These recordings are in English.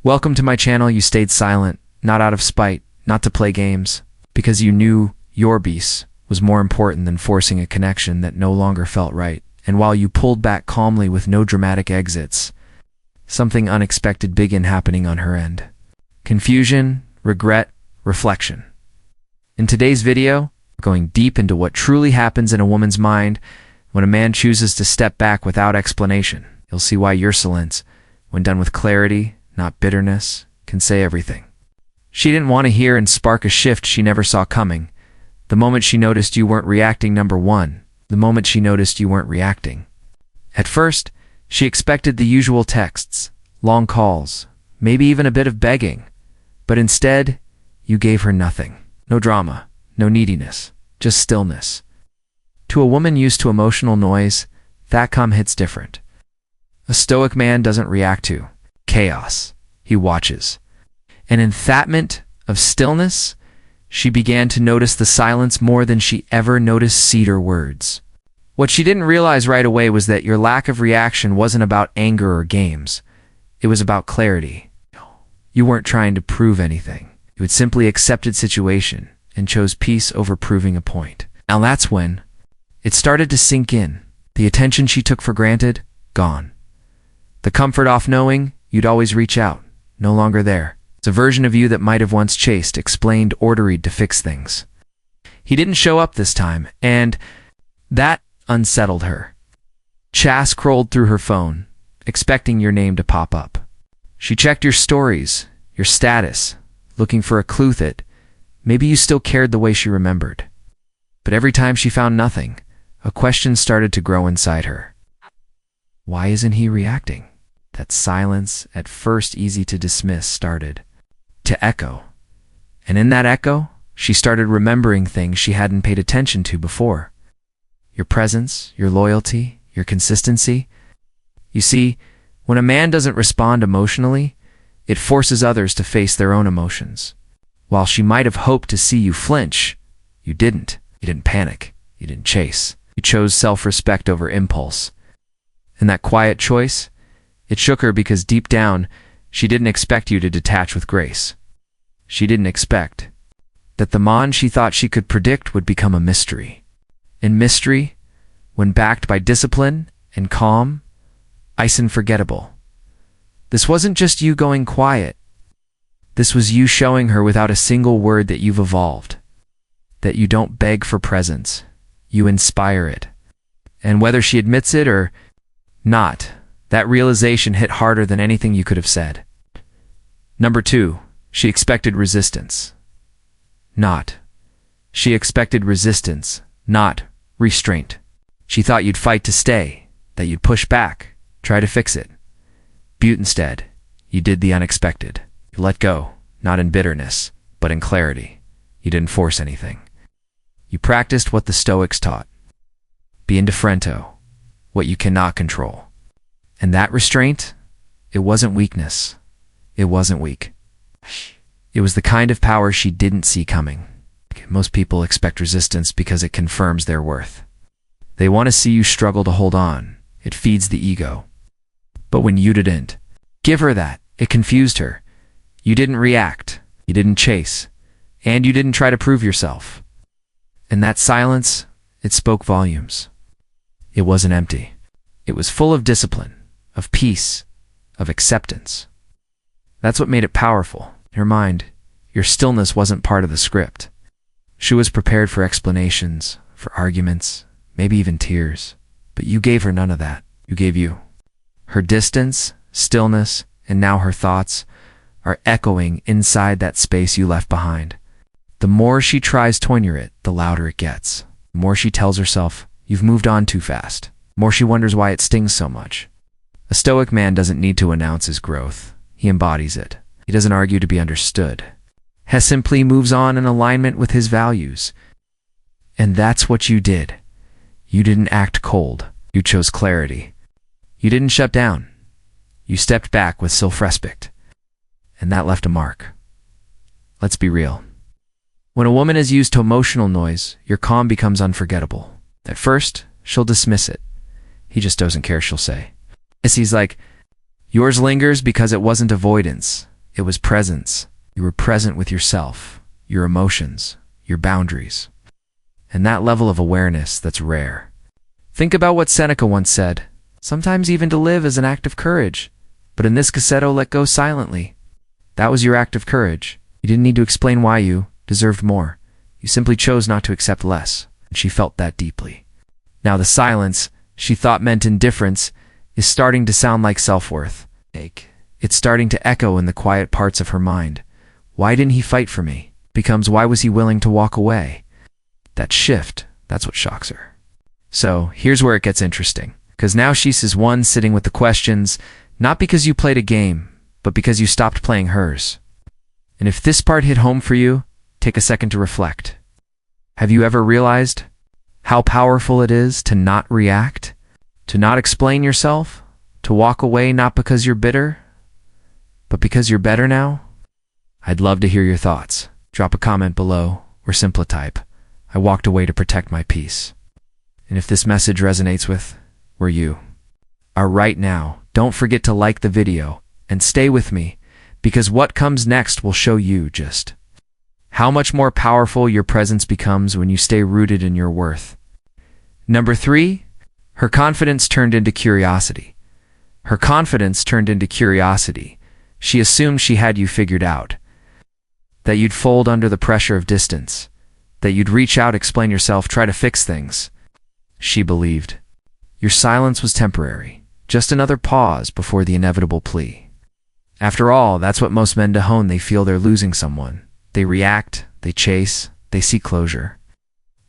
Welcome to my channel. You stayed silent, not out of spite, not to play games, because you knew your peace was more important than forcing a connection that no longer felt right. And while you pulled back calmly with no dramatic exits, something unexpected began happening on her end. Confusion, regret, reflection. In today's video, we're going deep into what truly happens in a woman's mind when a man chooses to step back without explanation. You'll see why your silence, when done with clarity, not bitterness, can say everything. She didn't want to hear and spark a shift she never saw coming. The moment she noticed you weren't reacting, number one. The moment she noticed you weren't reacting. At first, she expected the usual texts, long calls, maybe even a bit of begging. But instead, you gave her nothing. No drama, no neediness, just stillness. To a woman used to emotional noise, that calm hits different. A Stoic man doesn't react to chaos. He watches. And in that moment of stillness, she began to notice the silence more than she ever noticed cedar words. What she didn't realize right away was that your lack of reaction wasn't about anger or games. It was about clarity. You weren't trying to prove anything. You had simply accepted situation and chose peace over proving a point. Now that's when it started to sink in. The attention she took for granted, gone. The comfort off knowing you'd always reach out, no longer there. It's a version of you that might have once chased, explained, ordered to fix things. He didn't show up this time, and that unsettled her. Chas scrolled through her phone, expecting your name to pop up. She checked your stories, your status, looking for a clue that maybe you still cared the way she remembered. But every time she found nothing, a question started to grow inside her. Why isn't he reacting? That silence, at first easy to dismiss, started to echo. And in that echo, she started remembering things she hadn't paid attention to before. Your presence, your loyalty, your consistency. You see, when a man doesn't respond emotionally, it forces others to face their own emotions. While she might have hoped to see you flinch, you didn't. You didn't panic. You didn't chase. You chose self-respect over impulse. And that quiet choice, it shook her because deep down, she didn't expect you to detach with grace. She didn't expect that the man she thought she could predict would become a mystery. And mystery, when backed by discipline and calm, ice unforgettable. This wasn't just you going quiet. This was you showing her without a single word that you've evolved. That you don't beg for presence. You inspire it. And whether she admits it or not, that realization hit harder than anything you could have said. Number two, she expected resistance. She expected resistance, not restraint. She thought you'd fight to stay, that you'd push back, try to fix it. But instead, you did the unexpected. You let go, not in bitterness, but in clarity. You didn't force anything. You practiced what the Stoics taught. Be indifferento, what you cannot control. And that restraint, it wasn't weakness. It wasn't weak. It was the kind of power she didn't see coming. Most people expect resistance because it confirms their worth. They want to see you struggle to hold on. It feeds the ego. But when you didn't give her that, it confused her. You didn't react. You didn't chase. And you didn't try to prove yourself. And that silence, it spoke volumes. It wasn't empty. It was full of discipline, of peace, of acceptance. That's what made it powerful. In her mind, your stillness wasn't part of the script. She was prepared for explanations, for arguments, maybe even tears. But you gave her none of that. You gave you. Her distance, stillness, and now her thoughts are echoing inside that space you left behind. The more she tries to ignore it, the louder it gets. The more she tells herself, you've moved on too fast. The more she wonders why it stings so much. A Stoic man doesn't need to announce his growth. He embodies it. He doesn't argue to be understood. He simply moves on in alignment with his values. And that's what you did. You didn't act cold. You chose clarity. You didn't shut down. You stepped back with self-respect. And that left a mark. Let's be real. When a woman is used to emotional noise, your calm becomes unforgettable. At first, she'll dismiss it. He just doesn't care, she'll say. He's like, yours lingers because it wasn't avoidance. It was presence. You were present with yourself, your emotions, your boundaries. And that level of awareness, that's rare. Think about what Seneca once said. Sometimes even to live is an act of courage. But in this cassetto, let go silently. That was your act of courage. You didn't need to explain why you deserved more. You simply chose not to accept less. And she felt that deeply. Now the silence she thought meant indifference is starting to sound like self-worth. It's starting to echo in the quiet parts of her mind. Why didn't he fight for me? Becomes why was he willing to walk away? That shift, that's what shocks her. So here's where it gets interesting. Because now she's one sitting with the questions, not because you played a game, but because you stopped playing hers. And if this part hit home for you, take a second to reflect. Have you ever realized how powerful it is to not react, to not explain yourself, to walk away not because you're bitter, but because you're better now? I'd love to hear your thoughts. Drop a comment below or simply type, I walked away to protect my peace. And if this message resonates with where you are right now, don't forget to like the video and stay with me, because what comes next will show you just how much more powerful your presence becomes when you stay rooted in your worth. Number 3, her confidence turned into curiosity. Her confidence turned into curiosity. She assumed she had you figured out, that you'd fold under the pressure of distance, that you'd reach out, explain yourself, try to fix things. She believed your silence was temporary, just another pause before the inevitable plea. After all, that's what most men do. They feel they're losing someone. They react, they chase, they seek closure.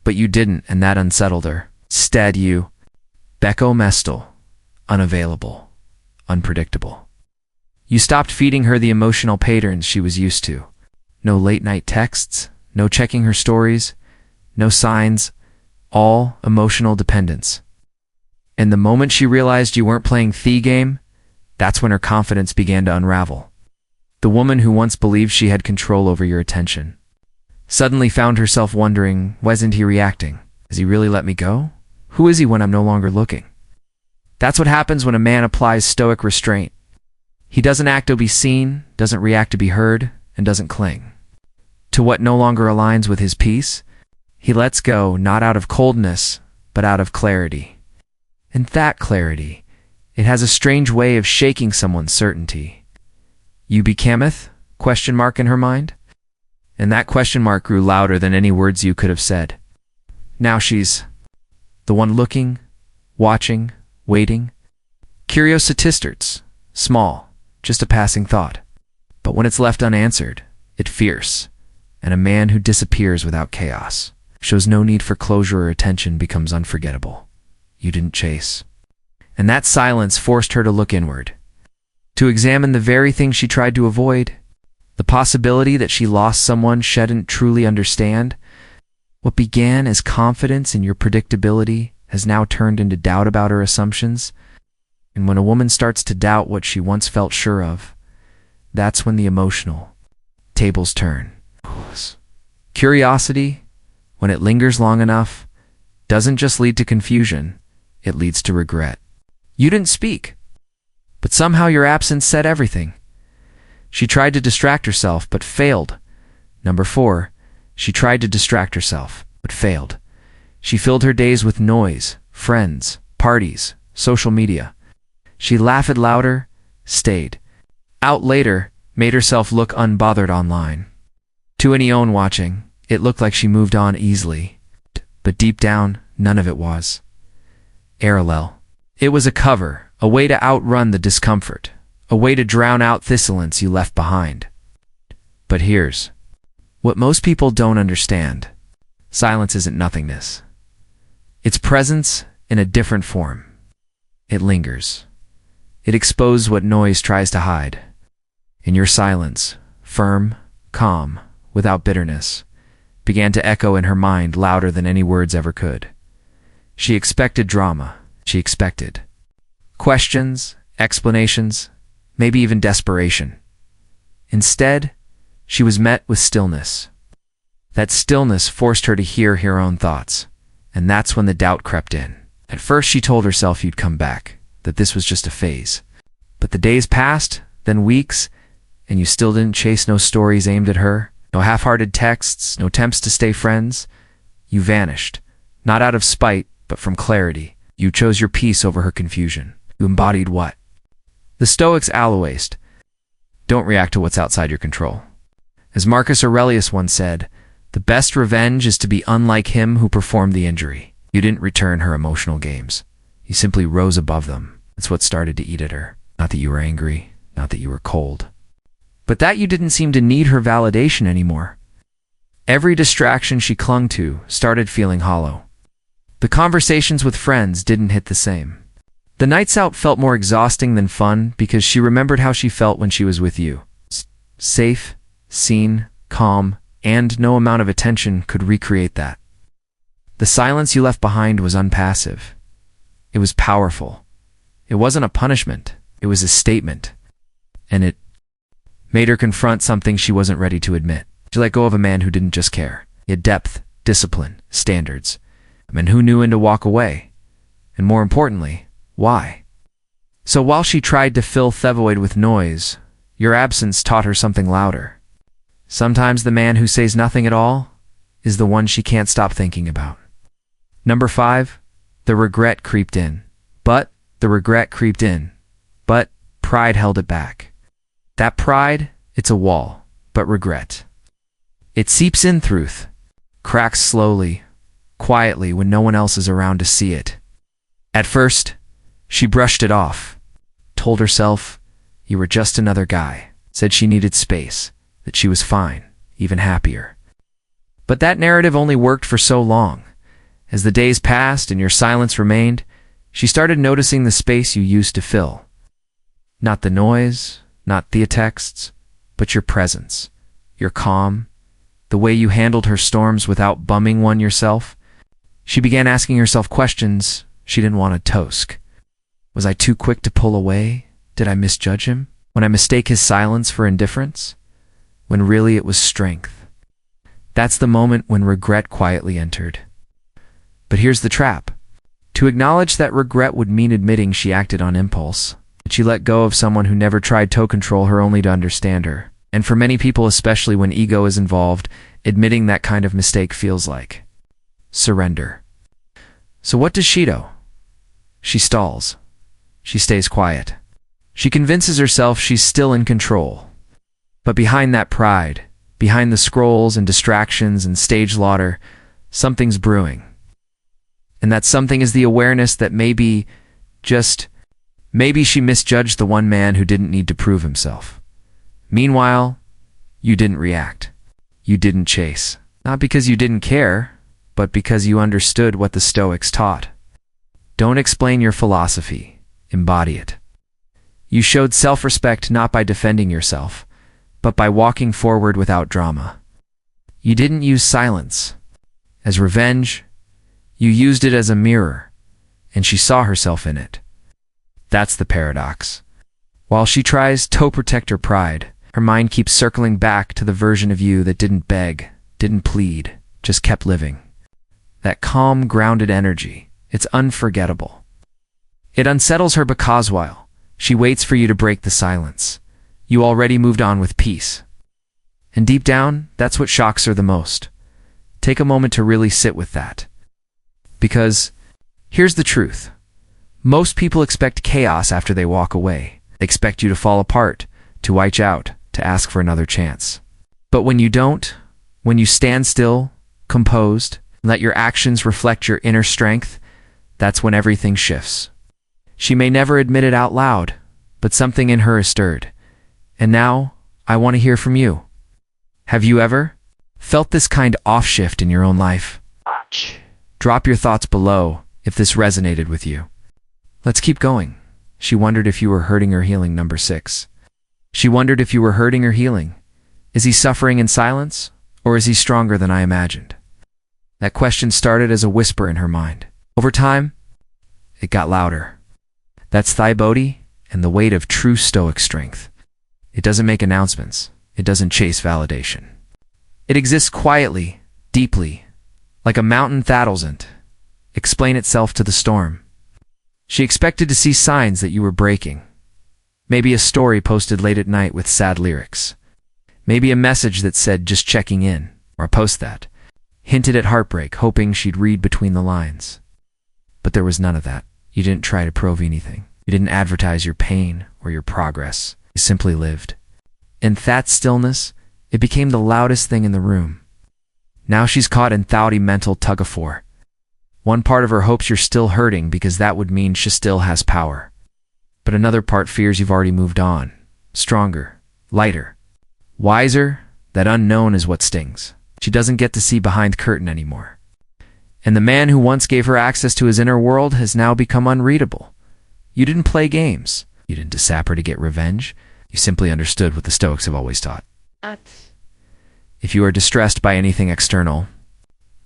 But you didn't, and that unsettled her. Instead, you, Becco Mestel, unavailable, unpredictable. You stopped feeding her the emotional patterns she was used to. No late-night texts, no checking her stories, no signs, all emotional dependence. And the moment she realized you weren't playing the game, that's when her confidence began to unravel. The woman who once believed she had control over your attention suddenly found herself wondering, why isn't he reacting? Has he really let me go? Who is he when I'm no longer looking? That's what happens when a man applies stoic restraint. He doesn't act to be seen, doesn't react to be heard, and doesn't cling to what no longer aligns with his peace. He lets go, not out of coldness, but out of clarity. And that clarity, it has a strange way of shaking someone's certainty. You becameth? ? In her mind. And that question mark grew louder than any words you could have said. Now she's the one looking, watching, waiting. Curiositisters, small, just a passing thought. But when it's left unanswered, it's fierce. And a man who disappears without chaos, shows no need for closure or attention, becomes unforgettable. You didn't chase. And that silence forced her to look inward, to examine the very thing she tried to avoid, the possibility that she lost someone she didn't truly understand. What began as confidence in your predictability has now turned into doubt about her assumptions. And when a woman starts to doubt what she once felt sure of, that's when the emotional tables turn. Curiosity, when it lingers long enough, doesn't just lead to confusion, it leads to regret. You didn't speak, but somehow your absence said everything. She tried to distract herself, but failed. Number 4, she tried to distract herself, but failed. She filled her days with noise, friends, parties, social media. She laughed louder, stayed out later, made herself look unbothered online. To anyone watching, it looked like she moved on easily, but deep down, none of it was. Parallel. It was a cover, a way to outrun the discomfort, a way to drown out thistleness you left behind. But here's what most people don't understand. Silence isn't nothingness. It's presence in a different form. It lingers. It exposes what noise tries to hide. In your silence, firm, calm, without bitterness, began to echo in her mind louder than any words ever could. She expected drama. She expected questions, explanations, maybe even desperation. Instead, she was met with stillness. That stillness forced her to hear her own thoughts, and that's when the doubt crept in. At first she told herself you'd come back, that this was just a phase. But the days passed, then weeks, And you still didn't chase no stories aimed at her, no half-hearted texts, no attempts to stay friends. You vanished, not out of spite, but from clarity. You chose your peace over her confusion. You embodied what? The Stoics Aloist. Don't react to what's outside your control. As Marcus Aurelius once said, the best revenge is to be unlike him who performed the injury. You didn't return her emotional games. You simply rose above them. That's what started to eat at her. Not that you were angry, not that you were cold, but that you didn't seem to need her validation anymore. Every distraction she clung to started feeling hollow. The conversations with friends didn't hit the same. The nights out felt more exhausting than fun because she remembered how she felt when she was with you. Safe, seen, calm, and no amount of attention could recreate that. The silence you left behind was unpassive. It was powerful. It wasn't a punishment. It was a statement. And it made her confront something she wasn't ready to admit. She let go of a man who didn't just care. He had depth, discipline, standards. A man who knew when to walk away. And more importantly, why? So while she tried to fill the void with noise, your absence taught her something louder. Sometimes the man who says nothing at all is the one she can't stop thinking about. Number 5, the regret creeped in. But pride held it back. That pride, it's a wall, but regret. It seeps in through, cracks slowly, quietly when no one else is around to see it. At first, she brushed it off, told herself you were just another guy, said she needed space, that she was fine, even happier. But that narrative only worked for so long. As the days passed and your silence remained, she started noticing the space you used to fill. Not the noise, not the texts, but your presence, your calm, the way you handled her storms without bumming one yourself. She began asking herself questions she didn't want to tosk. Was I too quick to pull away? Did I misjudge him? When I mistake his silence for indifference? When really it was strength? That's the moment when regret quietly entered. But here's the trap. To acknowledge that regret would mean admitting she acted on impulse. She let go of someone who never tried to control her only to understand her. And for many people, especially when ego is involved, admitting that kind of mistake feels like surrender. So what does she do? She stalls. She stays quiet. She convinces herself she's still in control. But behind that pride, behind the scrolls and distractions and stage laughter, something's brewing. And that something is the awareness that maybe she misjudged the one man who didn't need to prove himself. Meanwhile, you didn't react. You didn't chase. Not because you didn't care, but because you understood what the Stoics taught. Don't explain your philosophy. Embody it. You showed self-respect not by defending yourself, but by walking forward without drama. You didn't use silence as revenge. You used it as a mirror, and she saw herself in it. That's the paradox. While she tries to protect her pride, her mind keeps circling back to the version of you that didn't beg, didn't plead, just kept living. That calm, grounded energy, it's unforgettable. It unsettles her because while she waits for you to break the silence, you already moved on with peace. And deep down, that's what shocks her the most. Take a moment to really sit with that. Because here's the truth. Most people expect chaos after they walk away. They expect you to fall apart, to wipe out, to ask for another chance. But when you don't, when you stand still, composed, and let your actions reflect your inner strength, that's when everything shifts. She may never admit it out loud, but something in her is stirred. And now, I want to hear from you. Have you ever felt this kind of off-shift in your own life? Drop your thoughts below if this resonated with you. Let's keep going. She wondered if you were hurting or healing. Number 6. She wondered if you were hurting or healing. Is he suffering in silence, or is he stronger than I imagined? That question started as a whisper in her mind. Over time, it got louder. That's Thibody and the weight of true Stoic strength. It doesn't make announcements. It doesn't chase validation. It exists quietly, deeply, like a mountain that doesn't explain itself to the storm. She expected to see signs that you were breaking. Maybe a story posted late at night with sad lyrics. Maybe a message that said just checking in, or a post that hinted at heartbreak, hoping she'd read between the lines. But there was none of that. You didn't try to prove anything. You didn't advertise your pain or your progress. You simply lived. In that stillness, it became the loudest thing in the room. Now she's caught in thoughty mental tug-of-war. One part of her hopes you're still hurting because that would mean she still has power. But another part fears you've already moved on. Stronger, lighter, wiser. That unknown is what stings. She doesn't get to see behind the curtain anymore. And the man who once gave her access to his inner world has now become unreadable. You didn't play games. You didn't sap her to get revenge. You simply understood what the Stoics have always taught. If you are distressed by anything external,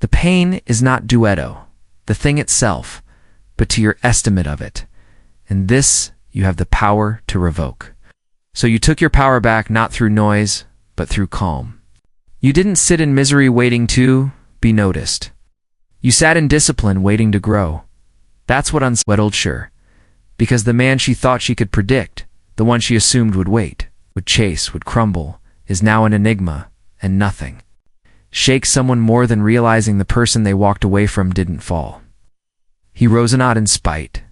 the pain is not duetto, the thing itself, but to your estimate of it. And this you have the power to revoke. So you took your power back not through noise, but through calm. You didn't sit in misery waiting to be noticed. You sat in discipline waiting to grow. That's what unsettled sure. Because the man she thought she could predict, the one she assumed would wait, would chase, would crumble, is now an enigma and nothing. Shakes someone more than realizing the person they walked away from didn't fall. He rose not in spite,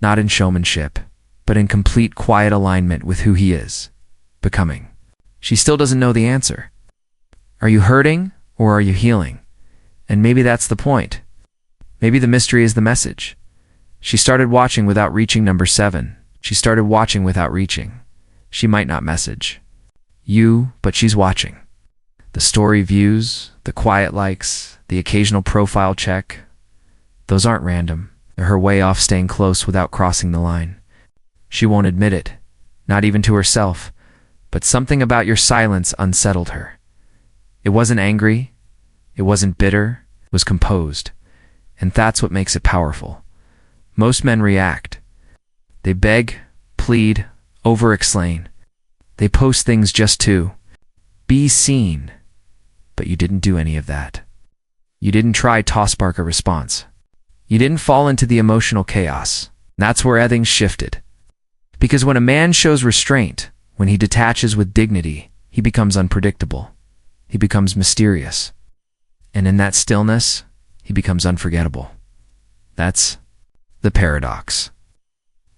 not in showmanship, but in complete quiet alignment with who he is, becoming. She still doesn't know the answer. Are you hurting or are you healing? And maybe that's the point. Maybe the mystery is the message. She started watching without reaching number 7. She started watching without reaching. She might not message you, but she's watching. The story views, the quiet likes, the occasional profile check, those aren't random. They're her way off staying close without crossing the line. She won't admit it, not even to herself, but something about your silence unsettled her. It wasn't angry, it wasn't bitter, it was composed, and that's what makes it powerful. Most men react. They beg, plead, over-explain. They post things just to be seen. But you didn't do any of that. You didn't try to spark a response. You didn't fall into the emotional chaos. That's where things shifted. Because when a man shows restraint, when he detaches with dignity, he becomes unpredictable. He becomes mysterious. And in that stillness, he becomes unforgettable. That's the paradox.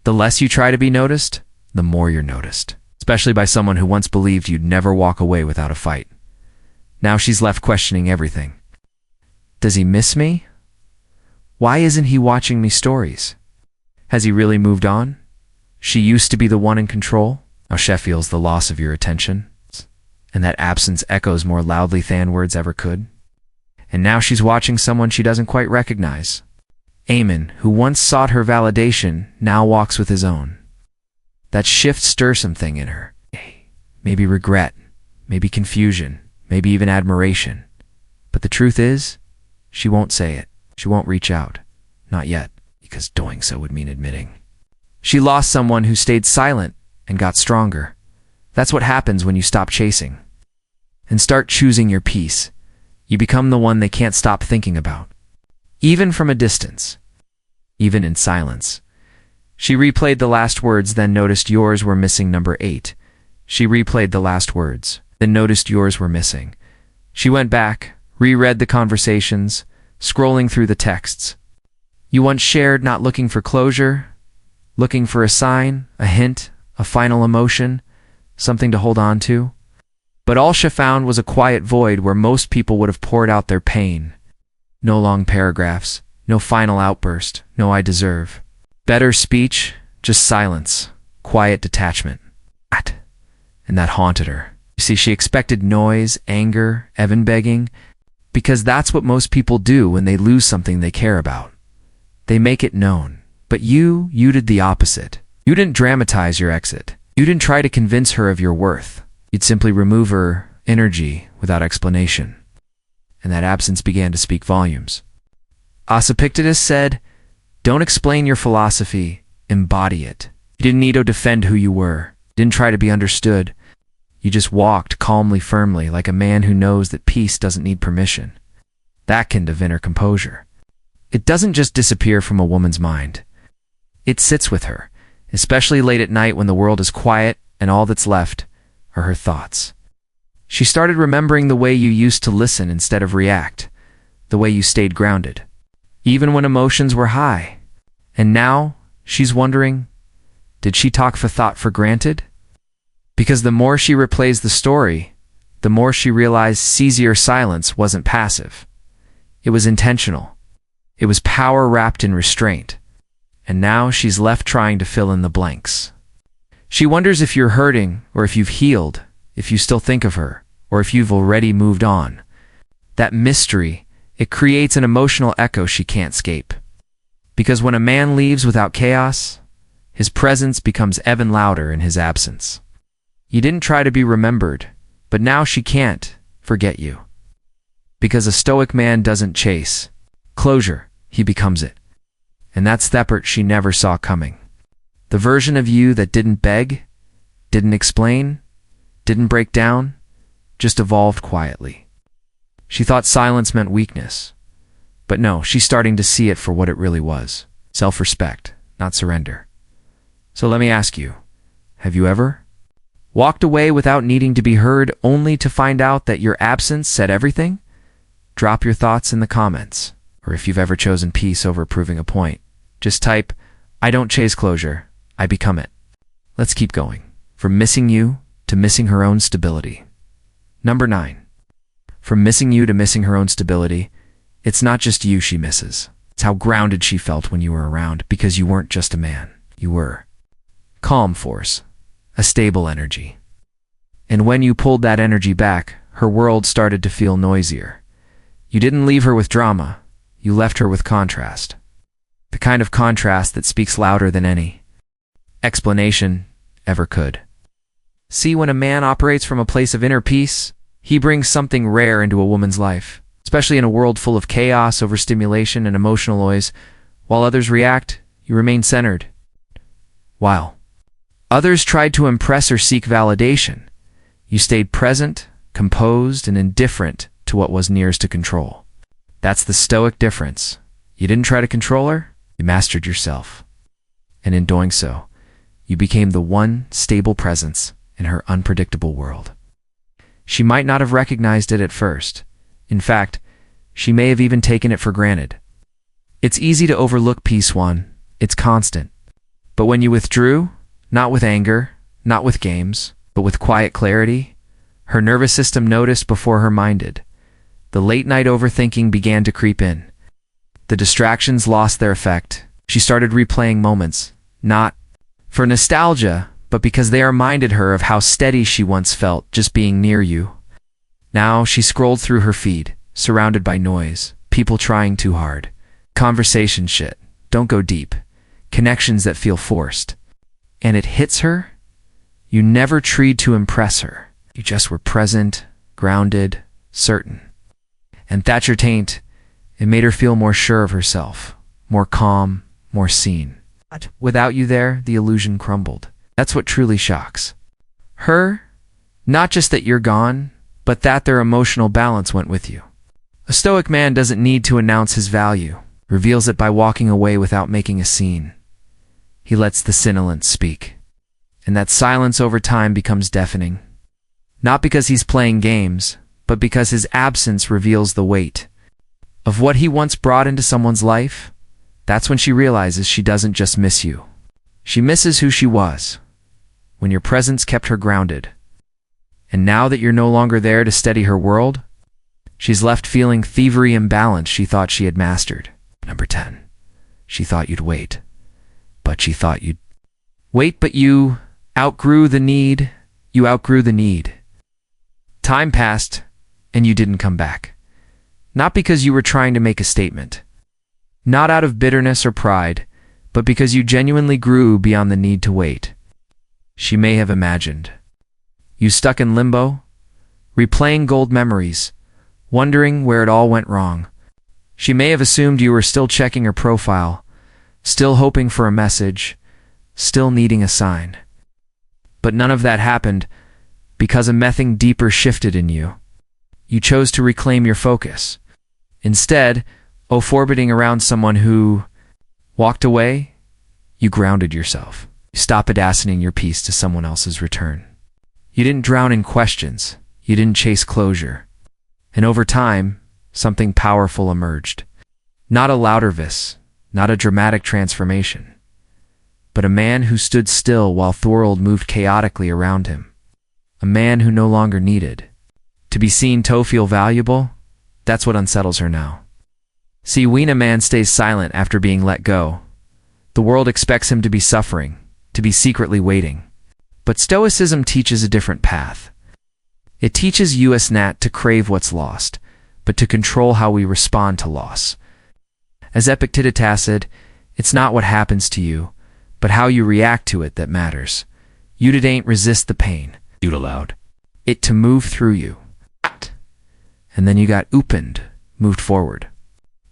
The less you try to be noticed, the more you're noticed. Especially by someone who once believed you'd never walk away without a fight. Now she's left questioning everything. Does he miss me? Why isn't he watching me stories? Has he really moved on? She used to be the one in control. Now she feels the loss of your attention. And that absence echoes more loudly than words ever could. And now she's watching someone she doesn't quite recognize. Eamon, who once sought her validation, now walks with his own. That shift stirs something in her. Maybe regret, maybe confusion, maybe even admiration. But the truth is, she won't say it. She won't reach out. Not yet, because doing so would mean admitting. She lost someone who stayed silent and got stronger. That's what happens when you stop chasing and start choosing your peace. You become the one they can't stop thinking about. Even from a distance. Even in silence. She replayed the last words, then noticed yours were missing number 8. She replayed the last words, then noticed yours were missing. She went back, reread the conversations, scrolling through the texts. You once shared, not looking for closure, looking for a sign, a hint, a final emotion, something to hold on to. But all she found was a quiet void where most people would have poured out their pain. No long paragraphs, no final outburst, no I deserve. Better speech, just silence, quiet detachment. And that haunted her. You see, she expected noise, anger, even begging, because that's what most people do when they lose something they care about. They make it known. But you did the opposite. You didn't dramatize your exit. You didn't try to convince her of your worth. You'd simply remove her energy without explanation. And that absence began to speak volumes. Epictetus said, "Don't explain your philosophy, embody it." You didn't need to defend who you were. Didn't try to be understood. You just walked calmly, firmly, like a man who knows that peace doesn't need permission. That kind of inner composure. It doesn't just disappear from a woman's mind. It sits with her, especially late at night when the world is quiet and all that's left are her thoughts. She started remembering the way you used to listen instead of react, the way you stayed grounded, even when emotions were high. And now she's wondering, did she talk for thought for granted? Because the more she replays the story, the more she realized Caesar's silence wasn't passive. It was intentional. It was power wrapped in restraint. And now she's left trying to fill in the blanks. She wonders if you're hurting or if you've healed, if you still think of her, or if you've already moved on. That mystery, it creates an emotional echo she can't escape. Because when a man leaves without chaos, his presence becomes even louder in his absence. You didn't try to be remembered, but now she can't forget you. Because a stoic man doesn't chase closure, he becomes it. And that's the part she never saw coming. The version of you that didn't beg, didn't explain, didn't break down, just evolved quietly. She thought silence meant weakness. But no, she's starting to see it for what it really was. Self-respect, not surrender. So let me ask you, have you ever walked away without needing to be heard only to find out that your absence said everything? Drop your thoughts in the comments. Or if you've ever chosen peace over proving a point, just type, I don't chase closure, I become it. Let's keep going. From missing you to missing her own stability. Number 9. From missing you to missing her own stability, it's not just you she misses. It's how grounded she felt when you were around, because you weren't just a man. You were calm force, a stable energy. And when you pulled that energy back, her world started to feel noisier. You didn't leave her with drama. You left her with contrast. The kind of contrast that speaks louder than any explanation ever could. See, when a man operates from a place of inner peace, he brings something rare into a woman's life, especially in a world full of chaos, overstimulation, and emotional noise. While others react, you remain centered. While others tried to impress or seek validation, you stayed present, composed, and indifferent to what was nearest to control. That's the Stoic difference. You didn't try to control her, you mastered yourself. And in doing so, you became the one stable presence in her unpredictable world. She might not have recognized it at first. In fact, she may have even taken it for granted. It's easy to overlook peace one. It's constant. But when you withdrew, not with anger, not with games, but with quiet clarity, her nervous system noticed before her mind did. The late-night overthinking began to creep in. The distractions lost their effect. She started replaying moments, not for nostalgia, but because they reminded her of how steady she once felt just being near you. Now she scrolled through her feed, surrounded by noise, people trying too hard, conversation shit, don't go deep, connections that feel forced. And it hits her. You never tried to impress her. You just were present, grounded, certain. And Thatcher taint, it made her feel more sure of herself, more calm, more seen. But without you there, the illusion crumbled. That's what truly shocks her. Not just that you're gone, but that their emotional balance went with you. A Stoic man doesn't need to announce his value, reveals it by walking away without making a scene. He lets the silence speak. And that silence over time becomes deafening. Not because he's playing games, but because his absence reveals the weight of what he once brought into someone's life. That's when she realizes she doesn't just miss you. She misses who she was, when your presence kept her grounded. And now that you're no longer there to steady her world, she's left feeling thievery imbalance she thought she had mastered. Number 10. She thought you'd wait. But she thought you'd wait, but you outgrew the need. You outgrew the need. Time passed, and you didn't come back. Not because you were trying to make a statement. Not out of bitterness or pride, but because you genuinely grew beyond the need to wait. She may have imagined you stuck in limbo, replaying gold memories, wondering where it all went wrong. She may have assumed you were still checking her profile, still hoping for a message, still needing a sign. But none of that happened because a mething deeper shifted in you. You chose to reclaim your focus. Instead, orbiting around someone who walked away, you grounded yourself. You stop adassening your peace to someone else's return. You didn't drown in questions. You didn't chase closure. And over time, something powerful emerged. Not a louder vis, not a dramatic transformation, but a man who stood still while the world moved chaotically around him. A man who no longer needed to be seen to feel valuable. That's what unsettles her now. See, when a man stays silent after being let go, the world expects him to be suffering, to be secretly waiting. But Stoicism teaches a different path. It teaches us not to crave what's lost, but to control how we respond to loss. As Epictetus said, it's not what happens to you, but how you react to it that matters. You ain't resist the pain. You allowed it to move through you. And then you got opened, moved forward.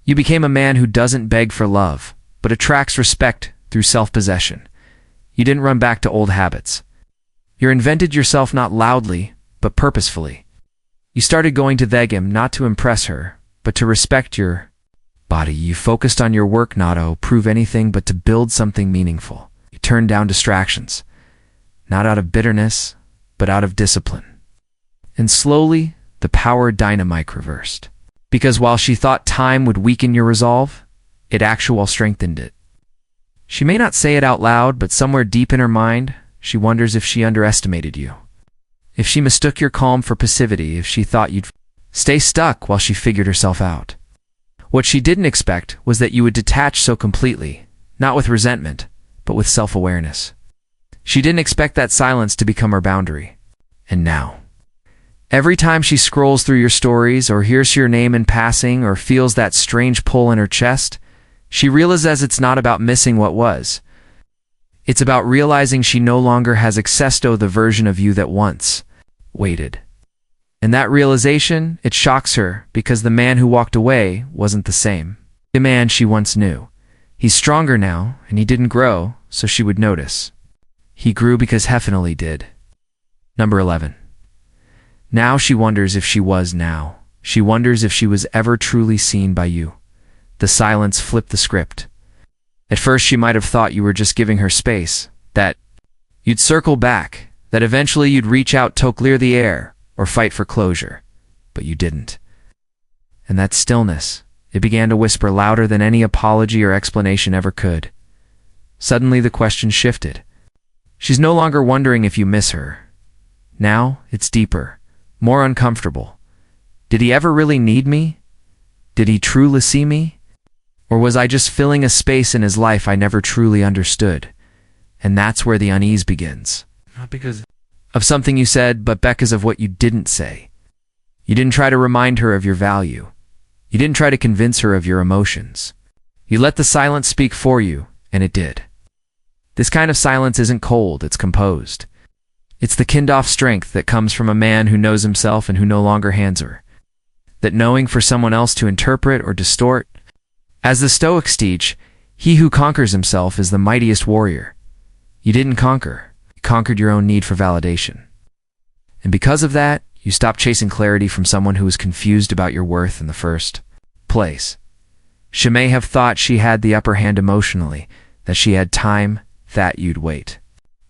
You became a man who doesn't beg for love, but attracts respect through self-possession. You didn't run back to old habits. You invented yourself not loudly, but purposefully. You started going to the gym not to impress her, but to respect your body. You focused on your work not to prove anything, but to build something meaningful. You turned down distractions, not out of bitterness, but out of discipline. And slowly, the power dynamic reversed. Because while she thought time would weaken your resolve, it actually strengthened it. She may not say it out loud, but somewhere deep in her mind, she wonders if she underestimated you. If she mistook your calm for passivity, if she thought you'd stay stuck while she figured herself out. What she didn't expect was that you would detach so completely, not with resentment, but with self-awareness. She didn't expect that silence to become her boundary. And now, every time she scrolls through your stories or hears your name in passing or feels that strange pull in her chest, she realizes it's not about missing what was. It's about realizing she no longer has access to the version of you that once waited. And that realization, it shocks her because the man who walked away wasn't the same. The man she once knew. He's stronger now, and he didn't grow, so she would notice. He grew because definitely did. Number 11. Now she wonders if she was now. She wonders if she was ever truly seen by you. The silence flipped the script. At first she might have thought you were just giving her space, that you'd circle back, that eventually you'd reach out to clear the air, or fight for closure. But you didn't. And that stillness, it began to whisper louder than any apology or explanation ever could. Suddenly the question shifted. She's no longer wondering if you miss her. Now it's deeper, more uncomfortable. Did he ever really need me? Did he truly see me? Or was I just filling a space in his life I never truly understood? And that's where the unease begins. Not because of something you said, but because of what you didn't say. You didn't try to remind her of your value. You didn't try to convince her of your emotions. You let the silence speak for you, and it did. This kind of silence isn't cold, it's composed. It's the kind-off strength that comes from a man who knows himself and who no longer hands her. That knowing for someone else to interpret or distort. As the Stoics teach, he who conquers himself is the mightiest warrior. You didn't conquer. You conquered your own need for validation. And because of that, you stopped chasing clarity from someone who was confused about your worth in the first place. She may have thought she had the upper hand emotionally, that she had time, that you'd wait.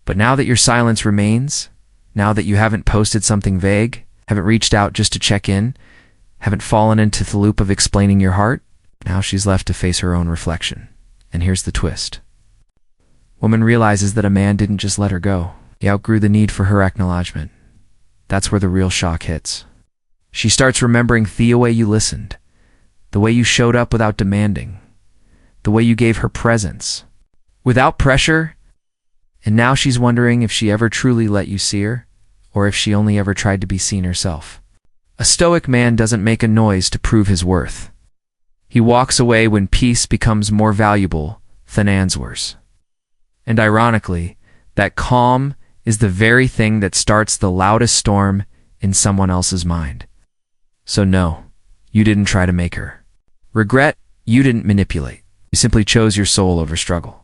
But now that your silence remains, now that you haven't posted something vague, haven't reached out just to check in, haven't fallen into the loop of explaining your heart, now she's left to face her own reflection. And here's the twist. Woman realizes that a man didn't just let her go. He outgrew the need for her acknowledgement. That's where the real shock hits. She starts remembering the way you listened, the way you showed up without demanding, the way you gave her presence, without pressure. And now she's wondering if she ever truly let you see her, or if she only ever tried to be seen herself. A Stoic man doesn't make a noise to prove his worth. He walks away when peace becomes more valuable than answers. And ironically, that calm is the very thing that starts the loudest storm in someone else's mind. So no, you didn't try to make her. Regret, you didn't manipulate. You simply chose your soul over struggle.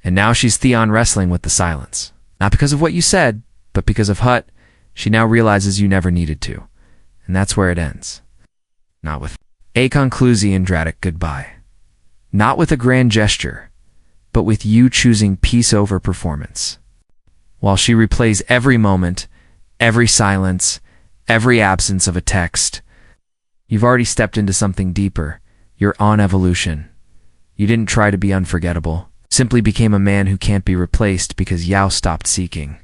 And now she's Theon wrestling with the silence. Not because of what you said, but because of Hut, she now realizes you never needed to. And that's where it ends. Not with a conclusion dramatic goodbye. Not with a grand gesture. but with you choosing peace over performance. While she replays every moment, every silence, every absence of a text, you've already stepped into something deeper. You're on evolution. You didn't try to be unforgettable, simply became a man who can't be replaced because Yao stopped seeking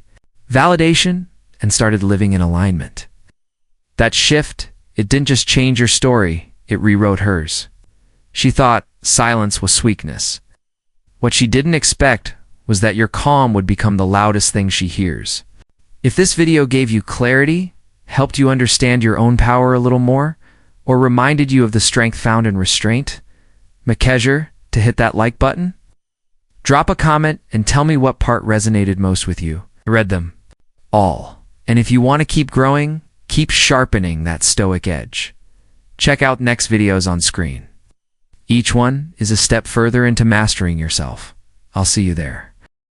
validation and started living in alignment. That shift, it didn't just change your story, it rewrote hers. She thought silence was weakness. What she didn't expect was that your calm would become the loudest thing she hears. If this video gave you clarity, helped you understand your own power a little more, or reminded you of the strength found in restraint, make sure to hit that like button. Drop a comment and tell me what part resonated most with you. I read them all. And if you want to keep growing, keep sharpening that stoic edge. Check out next videos on screen. Each one is a step further into mastering yourself. I'll see you there.